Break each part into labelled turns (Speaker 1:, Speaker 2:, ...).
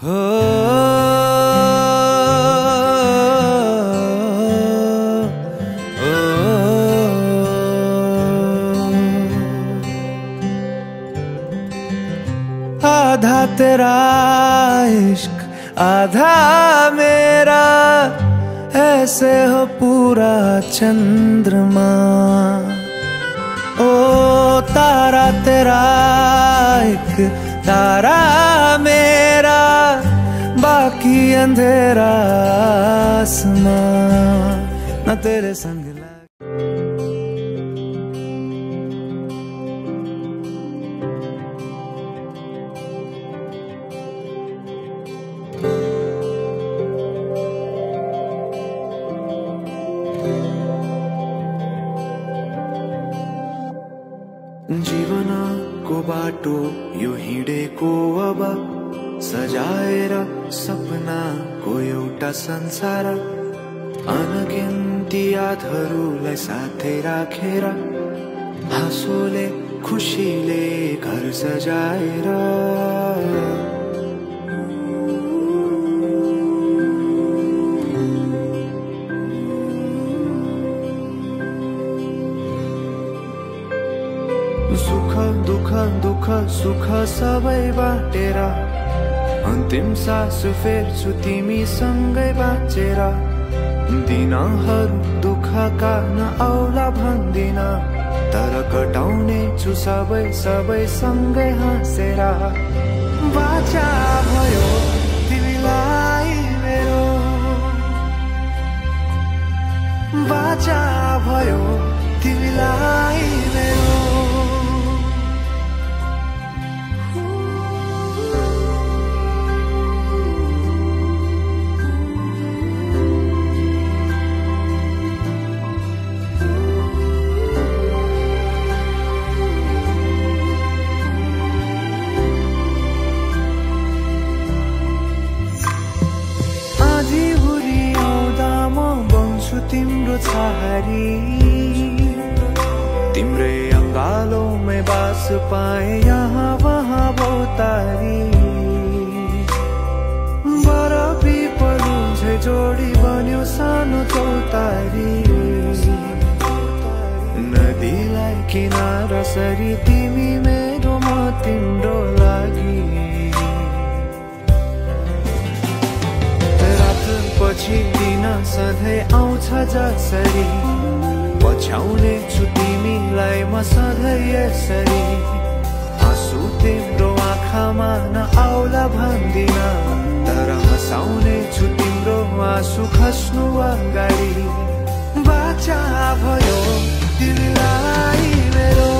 Speaker 1: आधा तेरा इश्क आधा मेरा, ऐसे हो पूरा चंद्रमा। ओ तारा तेरा एक तारा मेरा, बाकी अंधेरा आसमां न तेरे संग। जीवनको बाटो यो हिँडेको अब, सजाएर सपनाको एउटा संसार। अनगिन्ती यादहरूलाई साथै राखेर, हाँसोले खुसीले घर सजाएर। सुख दुख दुख सुख सबै बाटेर, अन्तिम सास फेर्छु तिमीसँगै बाँचेर। दिनहरू दुःखका नआउला भन्दिन, तर कटाउने छु सबै सबै सँगै हाँसेर। बाचा भयो तिमीलाई मेरो, बाचा भयो तिमीलाई मेरो। तिम्रो छहारी, तिम्रै अङ्गालोमै बास पाए यहाँ वहाँ बहुतारी। बरफी पलुझै जोडी बन्यो सानो चौतारी, नदीलाई किनारा सरी तिमी मेरो म तिम्रो लागि। पछि दिन सधैँ आउँछ जसरी, पछ्याउने छु तिमीलाई म सधैँ यसरी। आँसु तिम्रो आँखामा नआउला भन्दिन, तर हँसाउने छु तिम्रो आँसु खस्नु अगाडि। बाचा भयो तिमीलाई मेरो,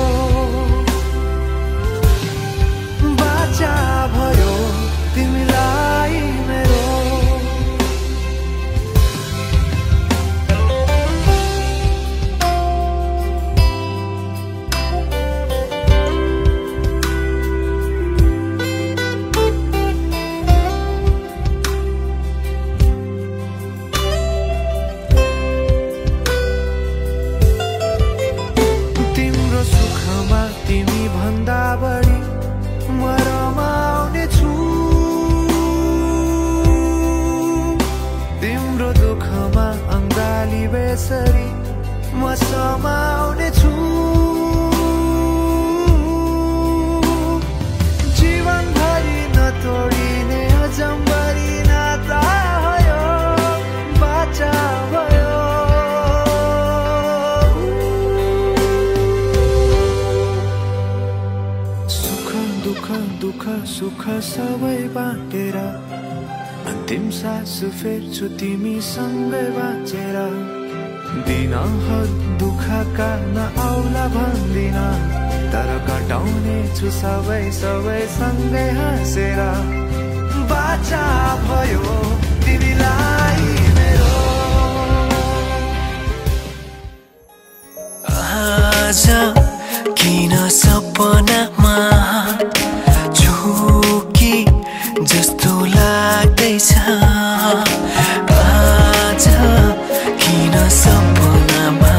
Speaker 1: बाचा भयो तिमीलाई मेरो। बेसरी म समाउने छु, जीवनभरि नतोडिने अजम्बरी नाता भयो। बाचा भयो सुख दुख दुख सुख सबै बाटेर, अन्तिम सास फेर्छु तिमीसँगै बाँचेर। दिनहरू दुःखका नआउला भन्दिन, तर कटाउने छु सबै सबै सँगै हाँसेर। बाचा भयो तिमीलाई मेरो।
Speaker 2: आज किन सपनामा झुकी जस्तो लाग्दैछ, आज किन सपनामा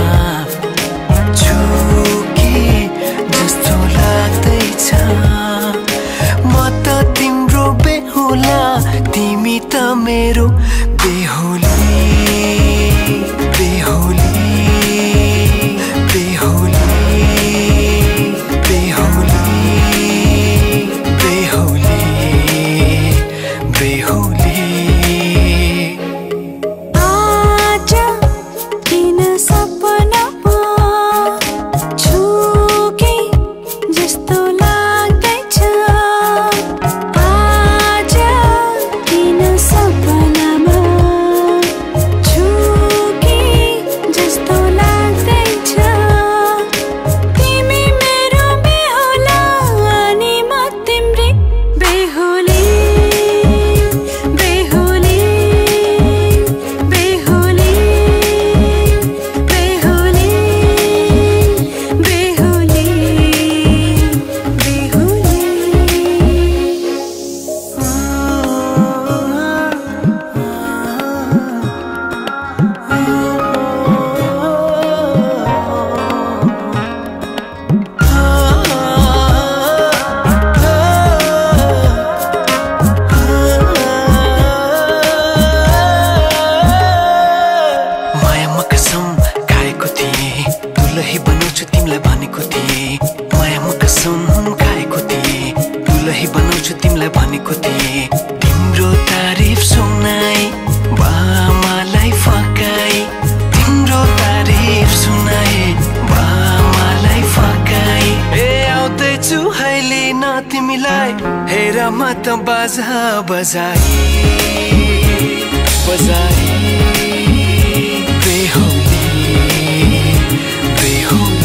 Speaker 2: झुकी जस्तो लाग्दैछ। म त तिम्रो बेहुला तिमी त मेरो बेहोली बेहोली बेहोली बेहोली बेहोली बेहोली तिमीलाई भनेको थिए तिम्रो तारिफ सुनाई बामालाई फकाई तिम्रो तारिफ सुनाई बामालाई फकाई ए आउँदैछु अहिले न तिमीलाई हेर म त बाजा बजाई बजाई बेहोली बेहोली